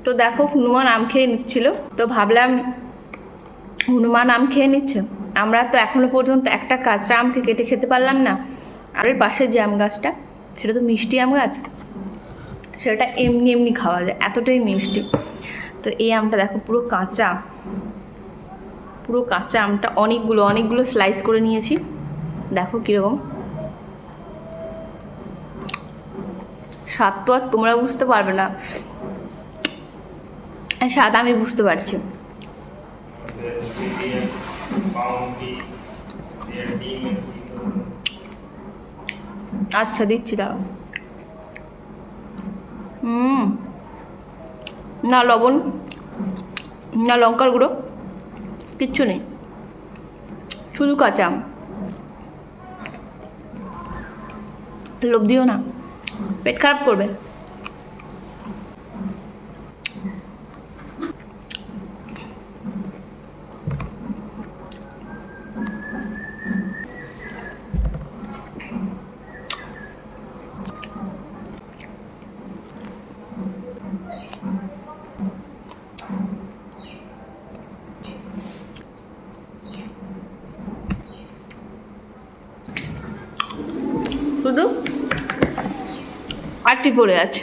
তো দেখো হনুমান আম খেয়ে নিচ্ছিল, তো ভাবলাম হনুমান আম খেয়ে নিচ্ছে, আমরা তো এখনো পর্যন্ত একটা কাঁচা আমকে কেটে খেতে পারলাম না। আর ওই পাশে যে আম গাছটা, সেটা তো মিষ্টি আম গাছ, সেটা এমনি এমনি খাওয়া যায়, এতটাই মিষ্টি। তো এই আমটা দেখো পুরো কাঁচা, পুরো কাঁচা আমটা অনেকগুলো স্লাইস করে নিয়েছি। দেখো কীরকম স্বাদ, তো আর তোমরা বুঝতে পারবে না, স্বাদ আমি বুঝতে পারছি। আচ্ছা দিচ্ছি দাও। না লবণ, না লঙ্কার গুঁড়ো, কিচ্ছু নেই, শুধু কাঁচা আম। লোভ দিও না, পেট খারাপ করবে। শুধু আটটি পড়ে আছে।